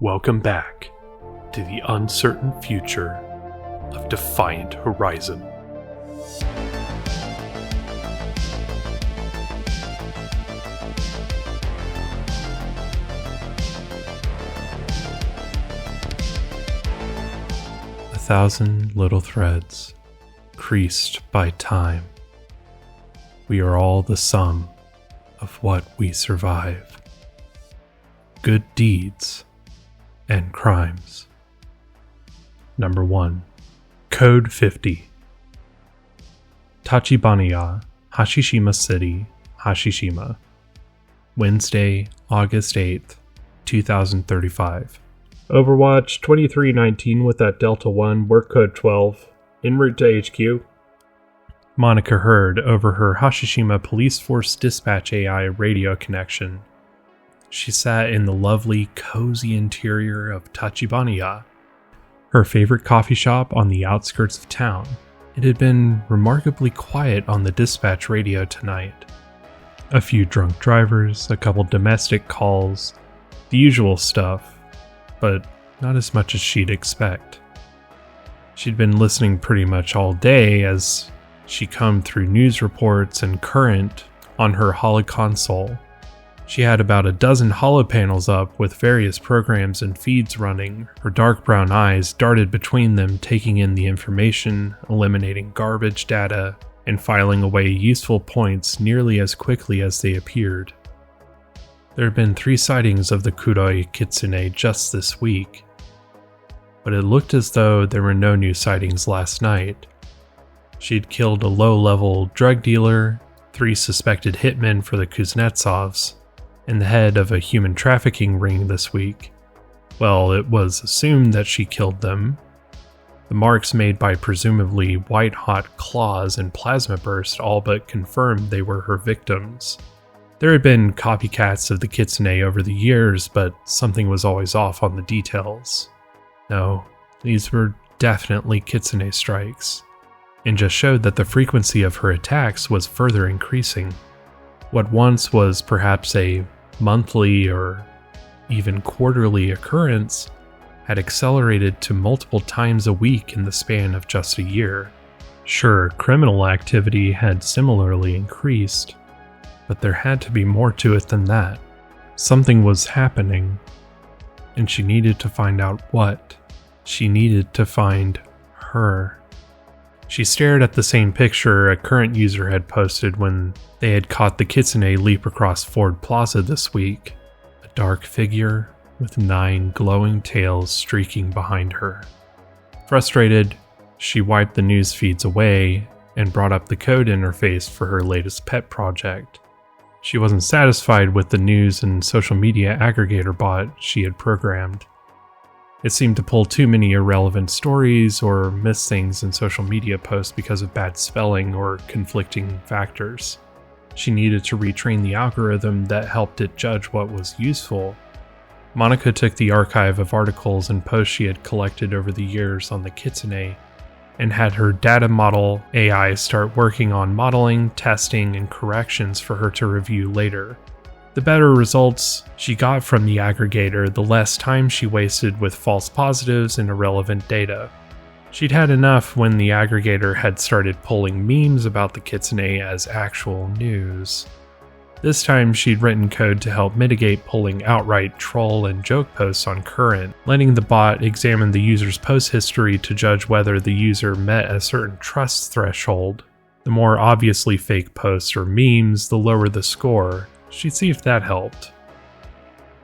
Welcome back to the uncertain future of Defiant Horizon. A thousand little threads, creased by time. We are all the sum of what we survive. Good deeds and crimes. Number 1. Code 50. Tachibana, Hashishima City, Hashishima. Wednesday, August 8th, 2035. Overwatch 2319 with that Delta 1, work code 12, en route to HQ. Monica heard over her Hashishima Police Force Dispatch AI radio connection. She sat in the lovely, cozy interior of Tachibana, her favorite coffee shop on the outskirts of town. It had been remarkably quiet on the dispatch radio tonight. A few drunk drivers, a couple domestic calls, the usual stuff, but not as much as she'd expect. She'd been listening pretty much all day as she combed through news reports and current on her holo console. She had about a dozen holo panels up with various programs and feeds running. Her dark brown eyes darted between them, taking in the information, eliminating garbage data, and filing away useful points nearly as quickly as they appeared. There had been 3 sightings of the Kuroi Kitsune just this week, but it looked as though there were no new sightings last night. She'd killed a low-level drug dealer, 3 suspected hitmen for the Kuznetsovs, and the head of a human trafficking ring this week. Well, it was assumed that she killed them. The marks made by presumably white-hot claws and plasma burst all but confirmed they were her victims. There had been copycats of the Kitsune over the years, but something was always off on the details. No, these were definitely Kitsune strikes, and just showed that the frequency of her attacks was further increasing. What once was perhaps a monthly or even quarterly occurrence had accelerated to multiple times a week in the span of just a year. Sure, criminal activity had similarly increased, but there had to be more to it than that. Something was happening, and she needed to find out what. She needed to find her. She stared at the same picture a current user had posted when they had caught the Kitsune leap across Ford Plaza this week. A dark figure with 9 glowing tails streaking behind her. Frustrated, she wiped the news feeds away and brought up the code interface for her latest pet project. She wasn't satisfied with the news and social media aggregator bot she had programmed. It seemed to pull too many irrelevant stories or miss things in social media posts because of bad spelling or conflicting factors. She needed to retrain the algorithm that helped it judge what was useful. Monica took the archive of articles and posts she had collected over the years on the Kitsune and had her data model AI start working on modeling, testing, and corrections for her to review later. The better results she got from the aggregator, the less time she wasted with false positives and irrelevant data. She'd had enough when the aggregator had started pulling memes about the Kitsune as actual news. This time she'd written code to help mitigate pulling outright troll and joke posts on current, letting the bot examine the user's post history to judge whether the user met a certain trust threshold. The more obviously fake posts or memes, the lower the score. She'd see if that helped.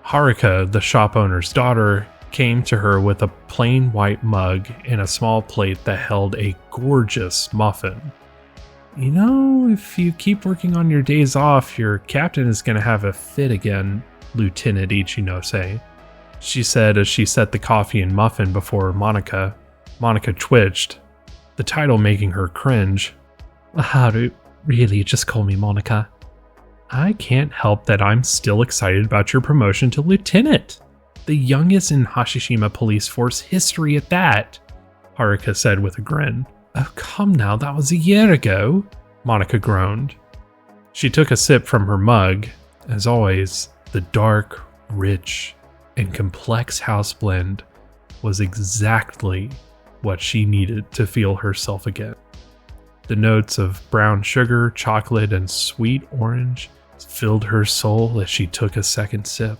Haruka, the shop owner's daughter, came to her with a plain white mug and a small plate that held a gorgeous muffin. You know, if you keep working on your days off, your captain is going to have a fit again, Lieutenant Ichinose, she said as she set the coffee and muffin before Monica. Monica twitched, the title making her cringe. Haru, really, just call me Monica. I can't help that I'm still excited about your promotion to lieutenant. The youngest in Hashishima Police Force history at that, Haruka said with a grin. Oh, come now, that was a year ago, Monica groaned. She took a sip from her mug. As always, the dark, rich, and complex house blend was exactly what she needed to feel herself again. The notes of brown sugar, chocolate, and sweet orange filled her soul as she took a second sip.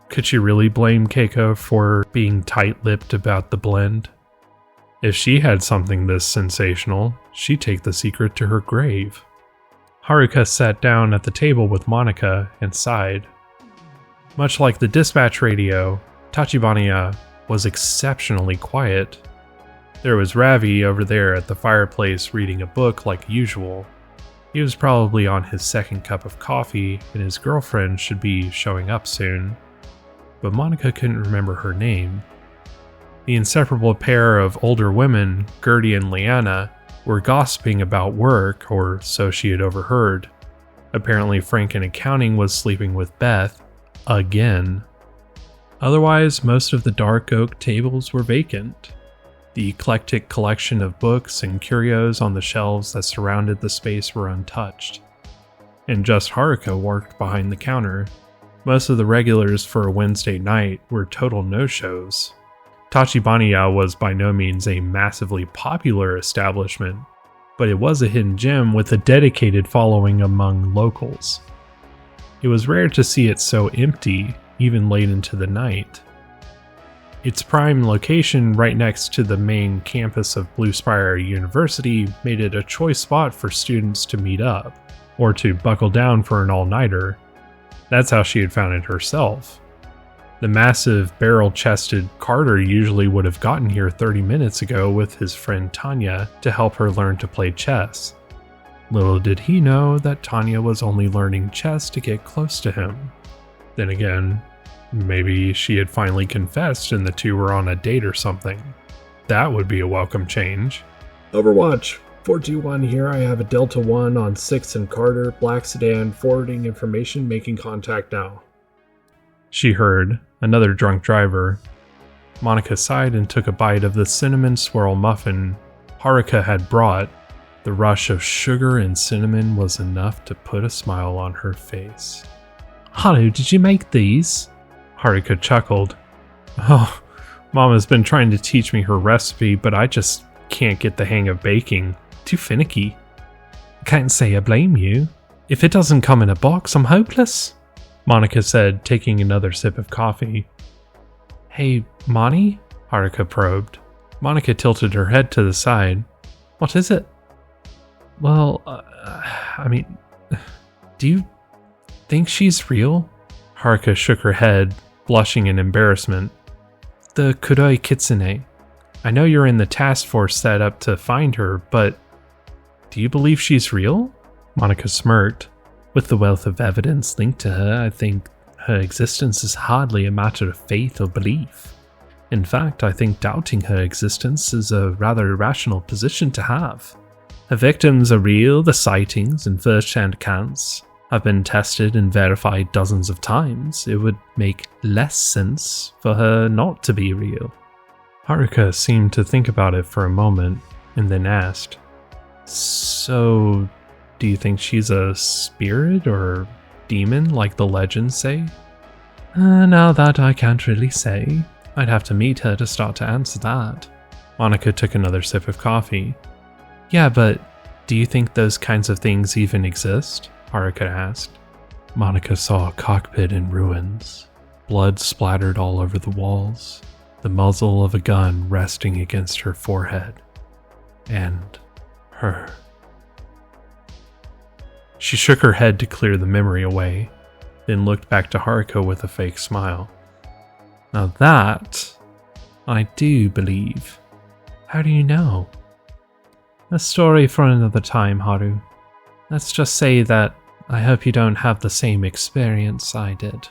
Could she really blame Keiko for being tight-lipped about the blend? If she had something this sensational, she'd take the secret to her grave. Haruka sat down at the table with Monika and sighed. Much like the dispatch radio, Tachibana was exceptionally quiet. There was Ravi over there at the fireplace reading a book like usual. He was probably on his second cup of coffee, and his girlfriend should be showing up soon. But Monika couldn't remember her name. The inseparable pair of older women, Gertie and Liana, were gossiping about work, or so she had overheard. Apparently Frank in accounting was sleeping with Beth, again. Otherwise, most of the dark oak tables were vacant. The eclectic collection of books and curios on the shelves that surrounded the space were untouched. And just Haruka worked behind the counter. Most of the regulars for a Wednesday night were total no-shows. Tachibana was by no means a massively popular establishment, but it was a hidden gem with a dedicated following among locals. It was rare to see it so empty, even late into the night. Its prime location right next to the main campus of Blue Spire University made it a choice spot for students to meet up, or to buckle down for an all-nighter. That's how she had found it herself. The massive, barrel-chested Carter usually would have gotten here 30 minutes ago with his friend Tanya to help her learn to play chess. Little did he know that Tanya was only learning chess to get close to him. Then again, maybe she had finally confessed and the two were on a date or something. That would be a welcome change. Overwatch 421 here. I have a Delta 1 on 6th and Carter, black sedan, forwarding information, making contact now. She heard, another drunk driver. Monika sighed and took a bite of the cinnamon swirl muffin Haruka had brought. The rush of sugar and cinnamon was enough to put a smile on her face. Haru, did you make these? Haruka chuckled. Oh, Mama's been trying to teach me her recipe, but I just can't get the hang of baking. Too finicky. Can't say I blame you. If it doesn't come in a box, I'm hopeless, Monika said, taking another sip of coffee. Hey, Moni? Haruka probed. Monika tilted her head to the side. What is it? Well, do you think she's real? Haruka shook her head, blushing in embarrassment. The Kuroi Kitsune. I know you're in the task force set up to find her, but do you believe she's real? Monika smirked. With the wealth of evidence linked to her, I think her existence is hardly a matter of faith or belief. In fact, I think doubting her existence is a rather irrational position to have. Her victims are real, the sightings and first-hand accounts have been tested and verified dozens of times. It would make less sense for her not to be real. Haruka seemed to think about it for a moment, and then asked, So, do you think she's a spirit or demon like the legends say? Now that I can't really say. I'd have to meet her to start to answer that. Monika took another sip of coffee. Yeah, but do you think those kinds of things even exist? Haruka asked. Monika saw a cockpit in ruins. Blood splattered all over the walls. The muzzle of a gun resting against her forehead. And her. She shook her head to clear the memory away, then looked back to Haruka with a fake smile. Now that, I do believe. How do you know? A story for another time, Haru. Let's just say that I hope you don't have the same experience I did,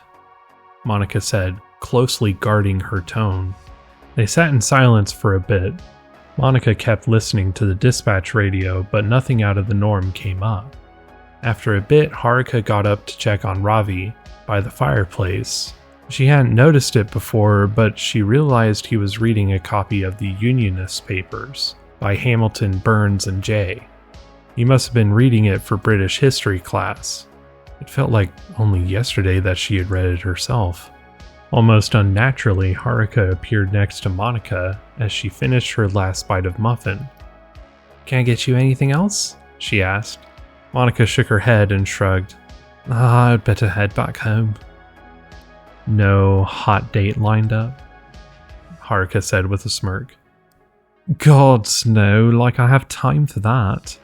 Monika said, closely guarding her tone. They sat in silence for a bit. Monika kept listening to the dispatch radio, but nothing out of the norm came up. After a bit, Haruka got up to check on Ravi by the fireplace. She hadn't noticed it before, but she realized he was reading a copy of the Unionist Papers by Hamilton, Burns, and Jay. He must have been reading it for British history class. It felt like only yesterday that she had read it herself. Almost unnaturally, Haruka appeared next to Monica as she finished her last bite of muffin. "Can I get you anything else?" she asked. Monica shook her head and shrugged. "I'd better head back home." "No hot date lined up?" Haruka said with a smirk. "Gods, no, like I have time for that."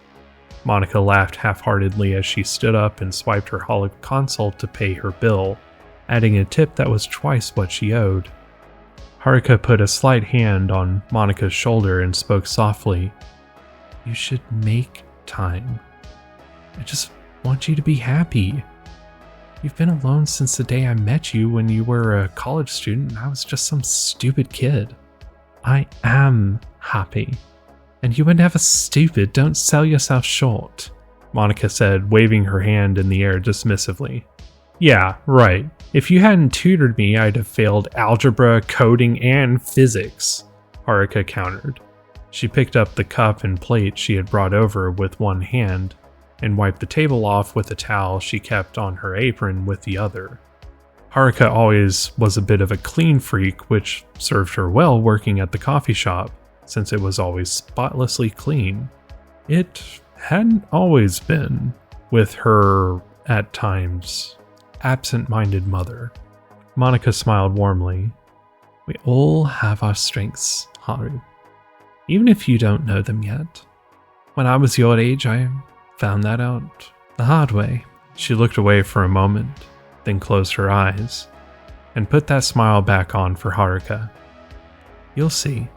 Monica laughed half-heartedly as she stood up and swiped her holo console to pay her bill, adding a tip that was twice what she owed. Haruka put a slight hand on Monica's shoulder and spoke softly. "You should make time. I just want you to be happy. You've been alone since the day I met you when you were a college student and I was just some stupid kid. I am happy. And you were never stupid, don't sell yourself short," Monica said, waving her hand in the air dismissively. "Yeah, right. If you hadn't tutored me, I'd have failed algebra, coding, and physics," Haruka countered. She picked up the cup and plate she had brought over with one hand and wiped the table off with a towel she kept on her apron with the other. Haruka always was a bit of a clean freak, which served her well working at the coffee shop, since it was always spotlessly clean. It hadn't always been, with her, at times, absent-minded mother. Monica smiled warmly. "We all have our strengths, Haru. Even if you don't know them yet. When I was your age, I found that out the hard way." She looked away for a moment, then closed her eyes, and put that smile back on for Haruka. "You'll see.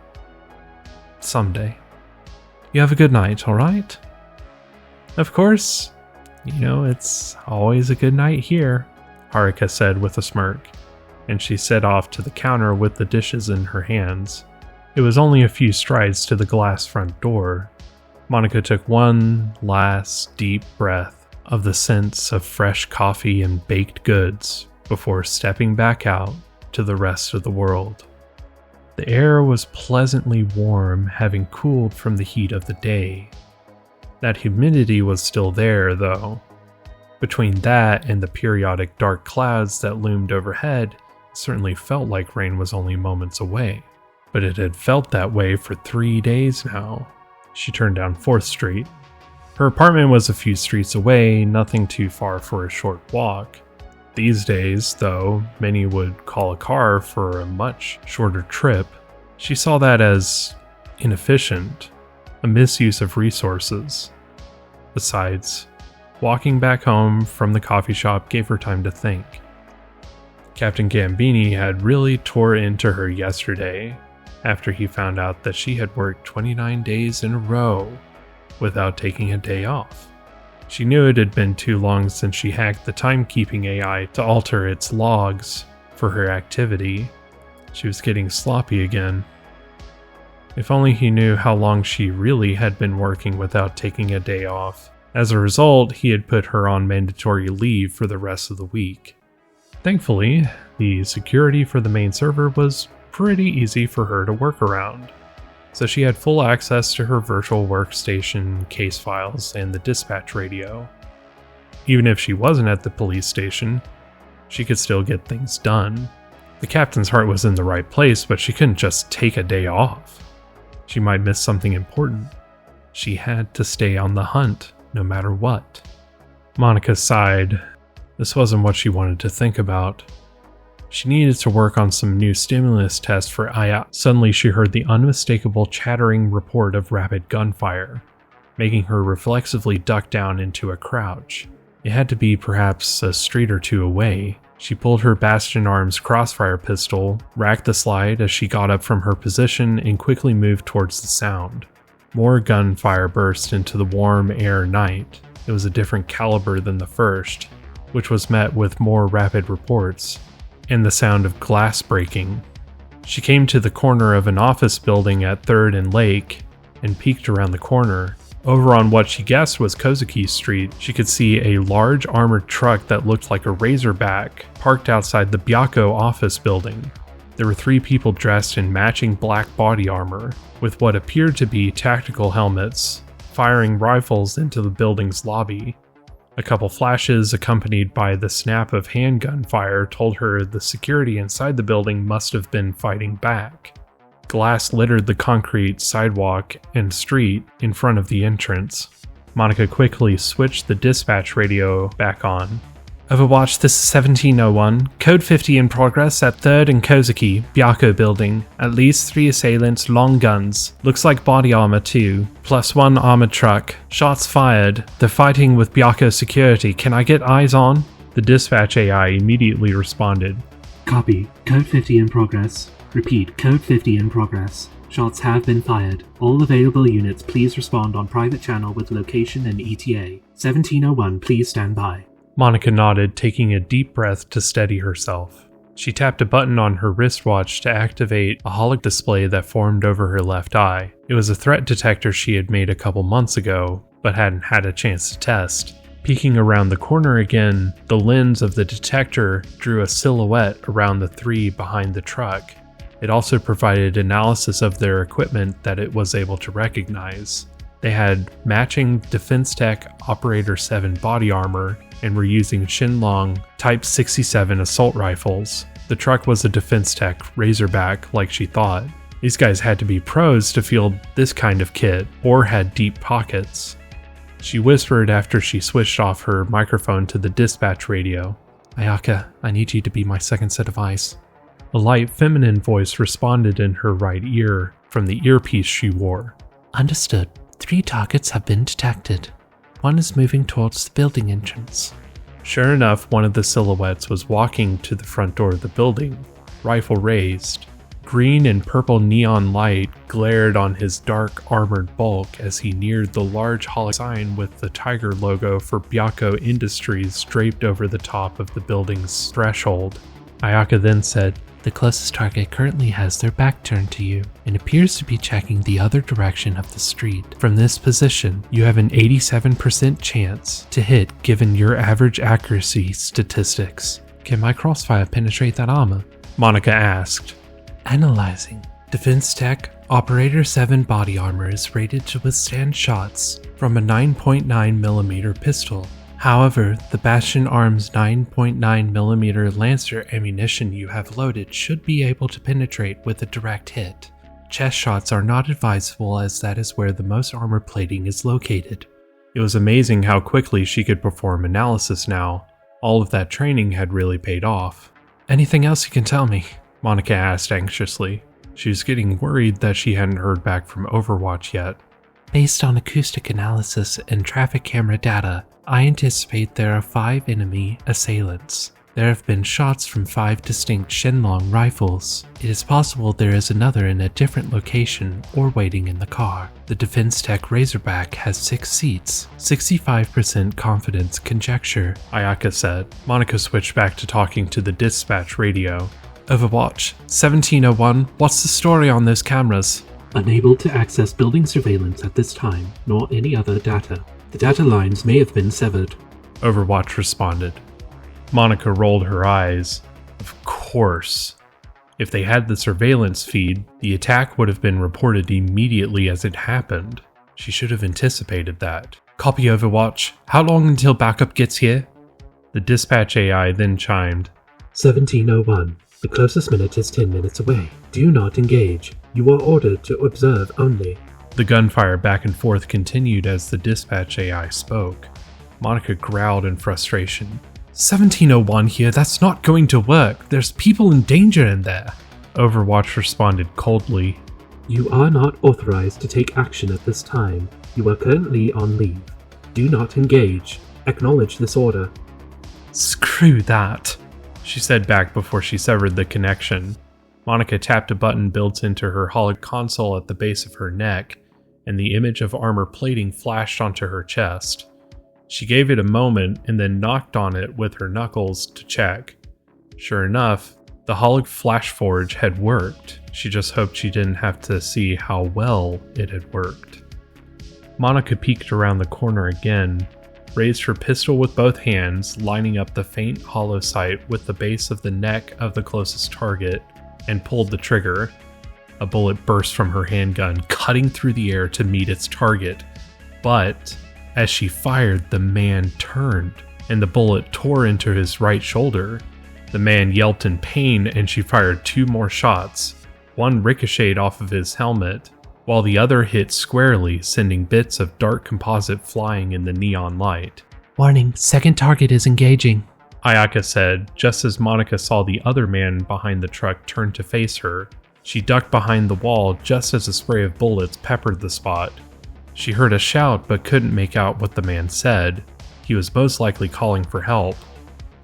Someday. You have a good night, alright?" "Of course. It's always a good night here," Haruka said with a smirk, and she set off to the counter with the dishes in her hands. It was only a few strides to the glass front door. Monica took one last deep breath of the scents of fresh coffee and baked goods before stepping back out to the rest of the world. The air was pleasantly warm, having cooled from the heat of the day. That humidity was still there, though. Between that and the periodic dark clouds that loomed overhead, it certainly felt like rain was only moments away. But it had felt that way for 3 days now. She turned down 4th Street. Her apartment was a few streets away, nothing too far for a short walk. These days, though, many would call a car for a much shorter trip. She saw that as inefficient, a misuse of resources. Besides, walking back home from the coffee shop gave her time to think. Captain Gambini had really tore into her yesterday, after he found out that she had worked 29 days in a row without taking a day off. She knew it had been too long since she hacked the timekeeping AI to alter its logs for her activity. She was getting sloppy again. If only he knew how long she really had been working without taking a day off. As a result, he had put her on mandatory leave for the rest of the week. Thankfully, the security for the main server was pretty easy for her to work around, so she had full access to her virtual workstation, case files, and the dispatch radio. Even if she wasn't at the police station, she could still get things done. The captain's heart was in the right place, but she couldn't just take a day off. She might miss something important. She had to stay on the hunt, no matter what. Monica sighed. This wasn't what she wanted to think about. She needed to work on some new stimulus tests for Aya. Suddenly she heard the unmistakable chattering report of rapid gunfire, making her reflexively duck down into a crouch. It had to be perhaps a street or two away. She pulled her Bastion Arms crossfire pistol, racked the slide as she got up from her position, and quickly moved towards the sound. More gunfire burst into the warm air night. It was a different caliber than the first, which was met with more rapid reports, and the sound of glass breaking. She came to the corner of an office building at 3rd and Lake and peeked around the corner. Over on what she guessed was Kozuki Street, she could see a large armored truck that looked like a Razorback parked outside the Byako office building. There were 3 people dressed in matching black body armor, with what appeared to be tactical helmets, firing rifles into the building's lobby. A couple flashes accompanied by the snap of handgun fire told her the security inside the building must have been fighting back. Glass littered the concrete sidewalk and street in front of the entrance. Monica quickly switched the dispatch radio back on. Overwatch, this is 1701. Code 50 in progress at 3rd and Kozuki, Byako building. At least 3 assailants, long guns. Looks like body armor too. +1 armored truck. Shots fired. They're fighting with Byako security. Can I get eyes on? The dispatch AI immediately responded. Copy. Code 50 in progress. Repeat, Code 50 in progress. Shots have been fired. All available units please respond on private channel with location and ETA. 1701, please stand by. Monica nodded, taking a deep breath to steady herself. She tapped a button on her wristwatch to activate a holoc display that formed over her left eye. It was a threat detector she had made a couple months ago, but hadn't had a chance to test. Peeking around the corner again, the lens of the detector drew a silhouette around the 3 behind the truck. It also provided analysis of their equipment that it was able to recognize. They had matching Defense Tech Operator 7 body armor and were using Shinlong Type 67 assault rifles. The truck was a Defense Tech Razorback like she thought. These guys had to be pros to field this kind of kit, or had deep pockets. She whispered after she switched off her microphone to the dispatch radio. Ayaka, I need you to be my second set of eyes. A light feminine voice responded in her right ear from the earpiece she wore. Understood. 3 targets have been detected. 1 is moving towards the building entrance. Sure enough, one of the silhouettes was walking to the front door of the building, rifle raised. Green and purple neon light glared on his dark armored bulk as he neared the large holo sign with the tiger logo for Byako Industries draped over the top of the building's threshold. Ayaka then said, the closest target currently has their back turned to you and appears to be checking the other direction of the street. From this position, you have an 87% chance to hit given your average accuracy statistics. Can my crossfire penetrate that armor? Monica asked. Analyzing. Defense Tech Operator 7 body armor is rated to withstand shots from a 9.9mm pistol. However, the Bastion Arms 9.9mm Lancer ammunition you have loaded should be able to penetrate with a direct hit. Chest shots are not advisable as that is where the most armor plating is located. It was amazing how quickly she could perform analysis now. All of that training had really paid off. Anything else you can tell me? Monica asked anxiously. She was getting worried that she hadn't heard back from Overwatch yet. Based on acoustic analysis and traffic camera data, I anticipate there are 5 enemy assailants. There have been shots from 5 distinct Shenlong rifles. It is possible there is another in a different location or waiting in the car. The Defense Tech Razorback has 6 seats. 65% confidence conjecture, Ayaka said. Monica switched back to talking to the dispatch radio. Overwatch, 1701, what's the story on those cameras? Unable to access building surveillance at this time, nor any other data. The data lines may have been severed. Overwatch responded. Monica rolled her eyes. Of course. If they had the surveillance feed, the attack would have been reported immediately as it happened. She should have anticipated that. Copy, Overwatch. How long until backup gets here? The dispatch AI then chimed. 1701. The closest minute is 10 minutes away. Do not engage. You are ordered to observe only. The gunfire back and forth continued as the dispatch AI spoke. Monica growled in frustration. 1701 here, that's not going to work. There's people in danger in there. Overwatch responded coldly. You are not authorized to take action at this time. You are currently on leave. Do not engage. Acknowledge this order. Screw that, she said back before she severed the connection. Monica tapped a button built into her holo console at the base of her neck, and the image of armor plating flashed onto her chest. She gave it a moment and then knocked on it with her knuckles to check. Sure enough, the holo flash forge had worked. She just hoped she didn't have to see how well it had worked. Monica peeked around the corner again, raised her pistol with both hands, lining up the faint holo sight with the base of the neck of the closest target, and pulled the trigger. A bullet burst from her handgun, cutting through the air to meet its target, but As she fired, the man turned, and the bullet tore into his right shoulder. The man yelped in pain, and she fired 2 more shots. One ricocheted off of his helmet, while the other hit squarely, sending bits of dark composite flying in the neon light. "Warning, second target is engaging," Ayaka said, just as Monica saw the other man behind the truck turn to face her. She ducked behind the wall just as a spray of bullets peppered the spot. She heard a shout but couldn't make out what the man said. He was most likely calling for help.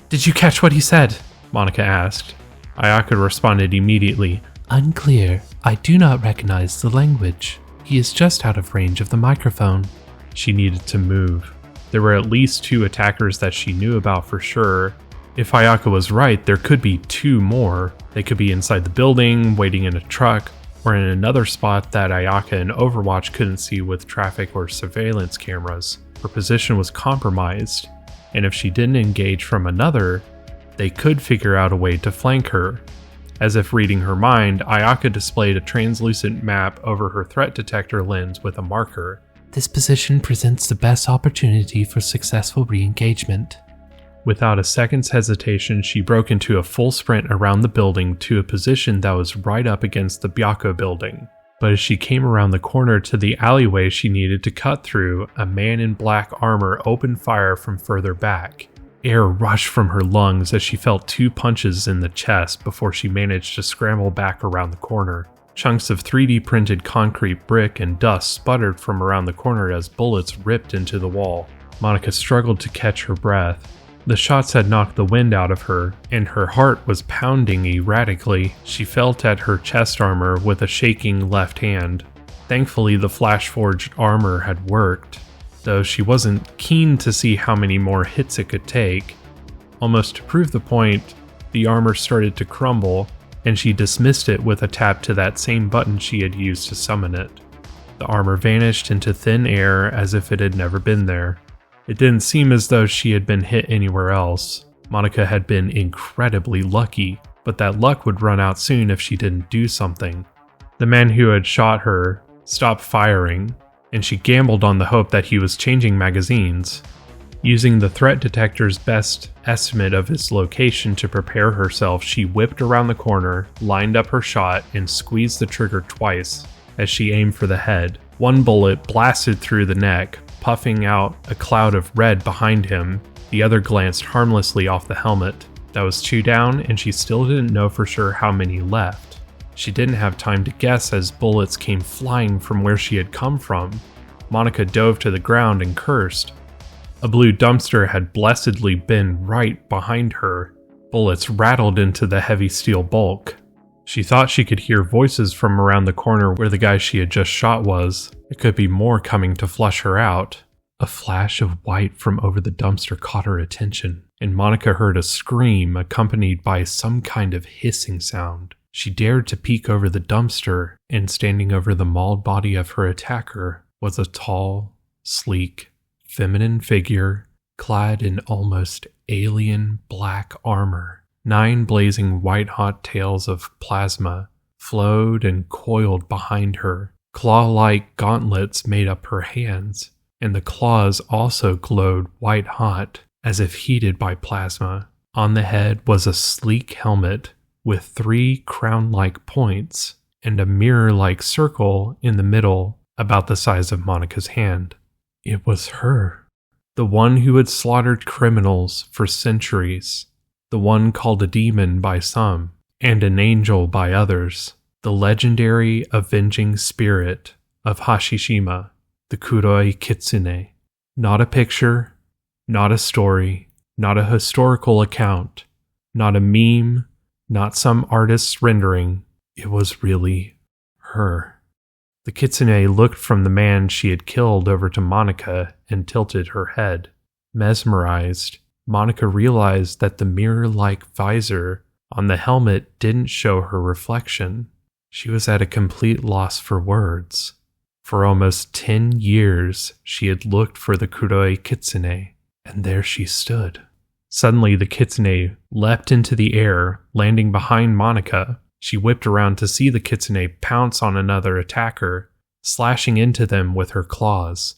"Did you catch what he said?" Monica asked. Ayaka responded immediately. "Unclear. I do not recognize the language. He is just out of range of the microphone." She needed to move. There were at least 2 attackers that she knew about for sure. If Ayaka was right, there could be 2 more. They could be inside the building, waiting in a truck, or in another spot that Ayaka and Overwatch couldn't see with traffic or surveillance cameras. Her position was compromised, and if she didn't engage from another, they could figure out a way to flank her. As if reading her mind, Ayaka displayed a translucent map over her threat detector lens with a marker. "This position presents the best opportunity for successful re-engagement." Without a second's hesitation, she broke into a full sprint around the building to a position that was right up against the Byako building. But as she came around the corner to the alleyway she needed to cut through, a man in black armor opened fire from further back. Air rushed from her lungs as she felt 2 punches in the chest before she managed to scramble back around the corner. Chunks of 3D printed concrete brick and dust sputtered from around the corner as bullets ripped into the wall. Monica struggled to catch her breath. The shots had knocked the wind out of her, and her heart was pounding erratically. She felt at her chest armor with a shaking left hand. Thankfully, the flash-forged armor had worked, though she wasn't keen to see how many more hits it could take. Almost to prove the point, the armor started to crumble, and she dismissed it with a tap to that same button she had used to summon it. The armor vanished into thin air as if it had never been there. It didn't seem as though she had been hit anywhere else. Monica had been incredibly lucky, but that luck would run out soon if she didn't do something. The man who had shot her stopped firing, and she gambled on the hope that he was changing magazines. Using the threat detector's best estimate of his location to prepare herself, she whipped around the corner, lined up her shot, and squeezed the trigger twice as she aimed for the head. One bullet blasted through the neck, puffing out a cloud of red behind him. The other glanced harmlessly off the helmet. That was 2 down, and she still didn't know for sure how many left. She didn't have time to guess as bullets came flying from where she had come from. Monica dove to the ground and cursed. A blue dumpster had blessedly been right behind her. Bullets rattled into the heavy steel bulk. She thought she could hear voices from around the corner where the guy she had just shot was. It could be more coming to flush her out. A flash of white from over the dumpster caught her attention, and Monica heard a scream accompanied by some kind of hissing sound. She dared to peek over the dumpster, and standing over the mauled body of her attacker was a tall, sleek, feminine figure clad in almost alien black armor. 9 blazing white-hot tails of plasma flowed and coiled behind her. Claw-like gauntlets made up her hands, and the claws also glowed white-hot, as if heated by plasma. On the head was a sleek helmet with 3 crown-like points, and a mirror-like circle in the middle about the size of Monica's hand. It was her. The one who had slaughtered criminals for centuries. The one called a demon by some, and an angel by others. The legendary avenging spirit of Hashishima, the Kuroi Kitsune. Not a picture, not a story, not a historical account, not a meme, not some artist's rendering. It was really her. The Kitsune looked from the man she had killed over to Monica and tilted her head. Mesmerized, Monica realized that the mirror-like visor on the helmet didn't show her reflection. She was at a complete loss for words. For almost 10 years, she had looked for the Kuroi Kitsune, and there she stood. Suddenly, the Kitsune leapt into the air, landing behind Monica. She whipped around to see the Kitsune pounce on another attacker, slashing into them with her claws.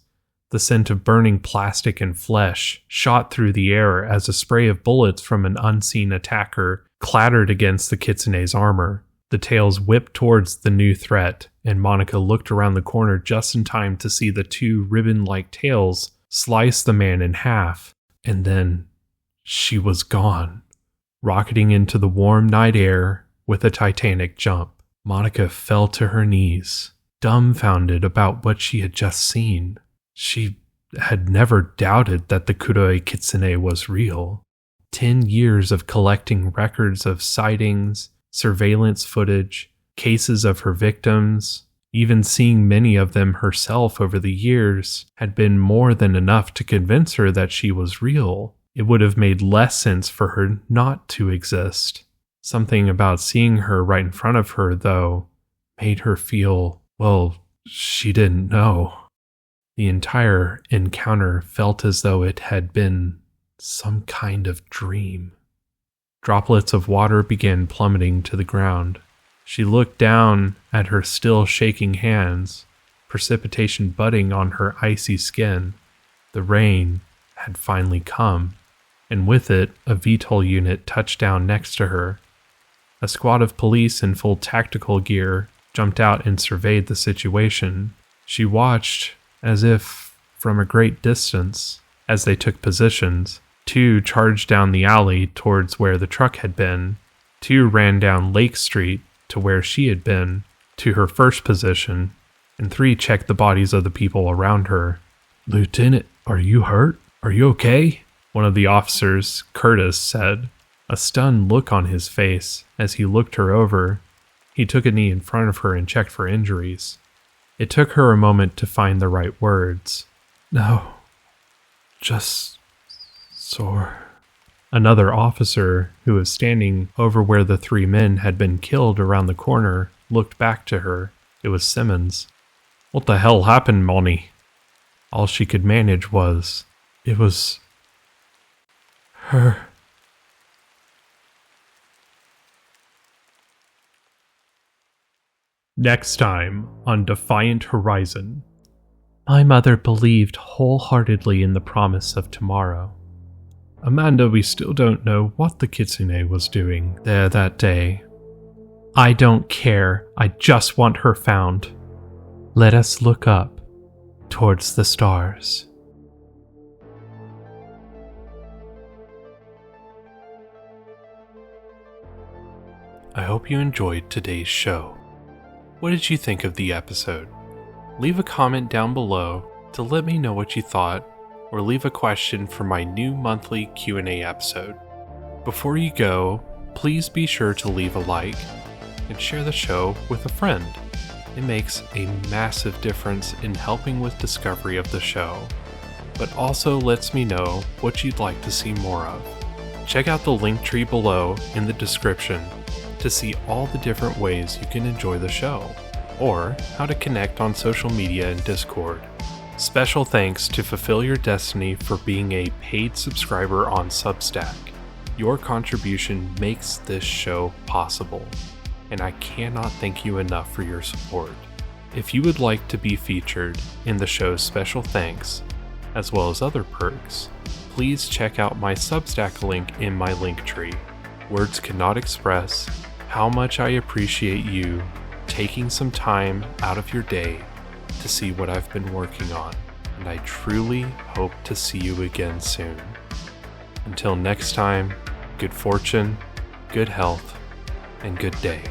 The scent of burning plastic and flesh shot through the air as a spray of bullets from an unseen attacker clattered against the kitsune's armor. The tails whipped towards the new threat, and Monica looked around the corner just in time to see the two ribbon-like tails slice the man in half, and then she was gone, rocketing into the warm night air with a titanic jump. Monica fell to her knees, dumbfounded about what she had just seen. She had never doubted that the Kuroi Kitsune was real. 10 years of collecting records of sightings, surveillance footage, cases of her victims, even seeing many of them herself over the years, had been more than enough to convince her that she was real. It would have made less sense for her not to exist. Something about seeing her right in front of her, though, made her feel, well, she didn't know. The entire encounter felt as though it had been some kind of dream. Droplets of water began plummeting to the ground. She looked down at her still shaking hands, precipitation budding on her icy skin. The rain had finally come, and with it, a VTOL unit touched down next to her. A squad of police in full tactical gear jumped out and surveyed the situation. She watched as if from a great distance. As they took positions, 2 charged down the alley towards where the truck had been. 2 ran down Lake Street to where she had been, to her first position, and 3 checked the bodies of the people around her. "Lieutenant, are you hurt? Are you okay?" one of the officers, Curtis, said, a stunned look on his face as he looked her over. He took a knee in front of her and checked for injuries. It took her a moment to find the right words. "No, just sore." Another officer, who was standing over where the 3 men had been killed around the corner, looked back to her. It was Simmons. "What the hell happened, Moni?" All she could manage was, "It was her." Next time on Defiant Horizon. My mother believed wholeheartedly in the promise of tomorrow. Amanda, we still don't know what the Kitsune was doing there that day. I don't care. I just want her found. Let us look up towards the stars. I hope you enjoyed today's show. What did you think of the episode? Leave a comment down below to let me know what you thought, or leave a question for my new monthly Q&A episode. Before you go, please be sure to leave a like and share the show with a friend. It makes a massive difference in helping with discovery of the show, but also lets me know what you'd like to see more of. Check out the link tree below in the description to see all the different ways you can enjoy the show, or how to connect on social media and Discord. Special thanks to Fulfill Your Destiny for being a paid subscriber on Substack. Your contribution makes this show possible, and I cannot thank you enough for your support. If you would like to be featured in the show's special thanks, as well as other perks, please check out my Substack link in my link tree. Words cannot express how much I appreciate you taking some time out of your day to see what I've been working on, and I truly hope to see you again soon. Until next time, good fortune, good health, and good day.